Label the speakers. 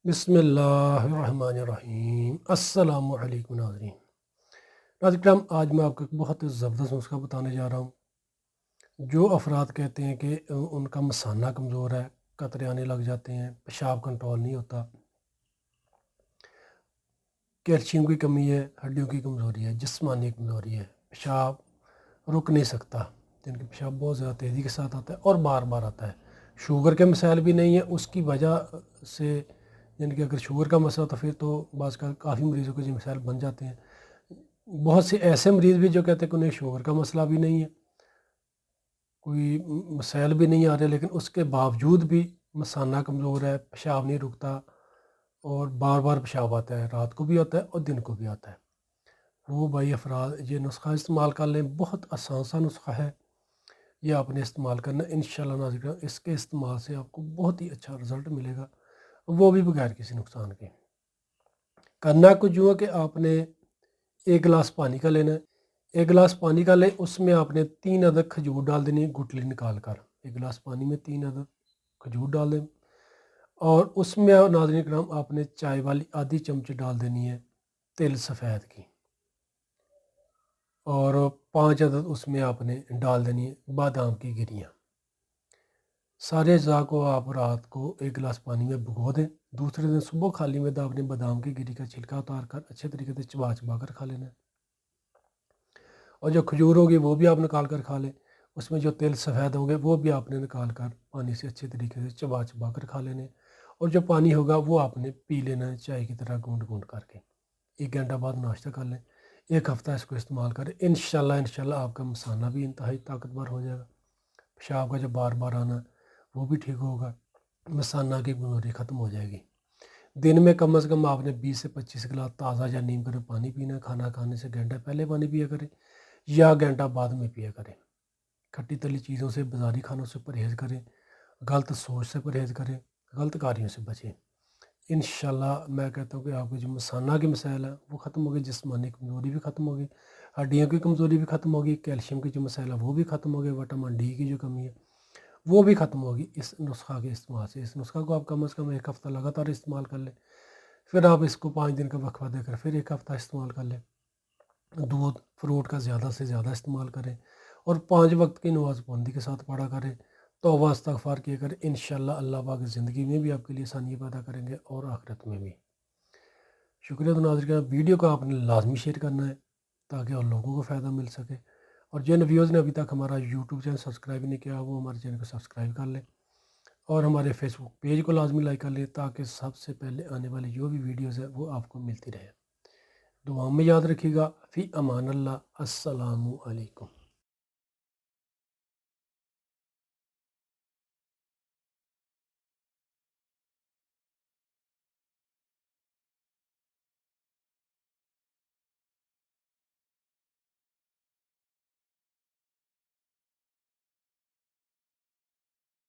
Speaker 1: بسم اللہ الرحمن الرحیم۔ السلام علیکم ناظرین۔ ناظرین کرام، آج میں آپ کو ایک بہت زبردست نسخہ بتانے جا رہا ہوں۔ جو افراد کہتے ہیں کہ ان کا مثانہ کمزور ہے، قطرے آنے لگ جاتے ہیں، پیشاب کنٹرول نہیں ہوتا، کیلشیم کی کمی ہے، ہڈیوں کی کمزوری ہے، جسمانی کمزوری ہے، پیشاب رک نہیں سکتا، جن کے پیشاب بہت زیادہ تیزی کے ساتھ آتا ہے اور بار بار آتا ہے، شوگر کے مسائل بھی نہیں ہیں، اس کی وجہ سے یعنی کہ اگر شوگر کا مسئلہ تو پھر تو بعض کا کافی مریضوں کے جو مسائل بن جاتے ہیں۔ بہت سے ایسے مریض بھی جو کہتے ہیں کہ انہیں شوگر کا مسئلہ بھی نہیں ہے، کوئی مسائل بھی نہیں آ رہے، لیکن اس کے باوجود بھی مثانہ کمزور ہے، پیشاب نہیں رکتا اور بار بار پیشاب آتا ہے، رات کو بھی آتا ہے اور دن کو بھی آتا ہے۔ وہ بھائی افراد یہ نسخہ استعمال کر لیں، بہت آسان سا نسخہ ہے، یہ آپ نے استعمال کرنا ہے۔ انشاءاللہ ناظرین، اس کے استعمال سے آپ کو بہت ہی اچھا رزلٹ ملے گا، وہ بھی بغیر کسی نقصان کے۔ کرنا کچھ جو ہے کہ آپ نے ایک گلاس پانی کا لینا ہے، ایک گلاس پانی کا لیں، اس میں آپ نے 3 عدد کھجور ڈال دینی ہے گٹلی نکال کر۔ ایک گلاس پانی میں 3 عدد کھجور ڈال دیں، اور اس میں ناظرین کرام آپ نے چائے والی آدھی چمچ ڈال دینی ہے تل سفید کی، اور 5 عدد اس میں آپ نے ڈال دینی ہے بادام کی گریاں۔ سارے اجزاء کو آپ رات کو ایک گلاس پانی میں بھگو دیں، دوسرے دن صبح خالی میں آپ نے بادام کی گری کا چھلکا اتار کر اچھے طریقے سے چبا چبا کر کھا لینا ہے، اور جو کھجور ہوگی وہ بھی آپ نکال کر کھا لیں، اس میں جو تیل سفید ہوں گے وہ بھی آپ نے نکال کر پانی سے اچھے طریقے سے چبا چبا کر کھا لینے، اور جو پانی ہوگا وہ آپ نے پی لینا ہے چائے کی طرح گونڈ گونڈ کر کے۔ 1 گھنٹہ بعد ناشتہ کر لیں، 1 ہفتہ اس کو استعمال کریں، انشاءاللہ آپ کا مثانہ بھی انتہائی طاقتور ہو جائے گا، پیشاب کا جو بار بار آنا وہ بھی ٹھیک ہوگا، مثانہ کی کمزوری ختم ہو جائے گی۔ دن میں کم از کم آپ نے 20 سے 25 گلاس تازہ یا نیم گرم پانی پینا ہے، کھانا کھانے سے گھنٹہ پہلے پانی پیا کریں یا گھنٹہ بعد میں پیا کریں۔ کھٹی تلی چیزوں سے، بازاری کھانوں سے پرہیز کریں، غلط سوچ سے پرہیز کریں، غلط کاریوں سے بچیں۔ انشاءاللہ میں کہتا ہوں کہ آپ کے جو مثانہ کے مسائل ہیں وہ ختم ہوگی، جسمانی کمزوری بھی ختم ہوگی، ہڈیوں کی کمزوری بھی ختم ہوگی، کیلشیم کی جو مسائل ہے وہ بھی ختم ہوگی، وٹامن ڈی کی جو کمی ہے وہ بھی ختم ہوگی اس نسخہ کے استعمال سے۔ اس نسخہ کو آپ کم از کم 1 ہفتہ لگاتار استعمال کر لیں، پھر آپ اس کو 5 دن کا وقفہ دے کر پھر 1 ہفتہ استعمال کر لیں۔ دودھ فروٹ کا زیادہ سے زیادہ استعمال کریں، اور 5 وقت کی نماز پابندی کے ساتھ پڑھا کریں، توبہ استغفار کیا کریں۔ انشاءاللہ اللہ پاک زندگی میں بھی آپ کے لیے آسانی پیدا کریں گے اور آخرت میں بھی۔ شکریہ۔ تو ناظرین، ویڈیو کو آپ نے لازمی شیئر کرنا ہے تاکہ اور لوگوں کو فائدہ مل سکے، اور جن ویوز نے ابھی تک ہمارا یوٹیوب چینل سبسکرائب نہیں کیا وہ ہمارے چینل کو سبسکرائب کر لیں، اور ہمارے فیس بک پیج کو لازمی لائک کر لیں تاکہ سب سے پہلے آنے والی جو بھی ویڈیوز ہیں وہ آپ کو ملتی رہے۔ دعاؤں میں یاد رکھیے گا۔ فی امان اللہ۔ السلام علیکم۔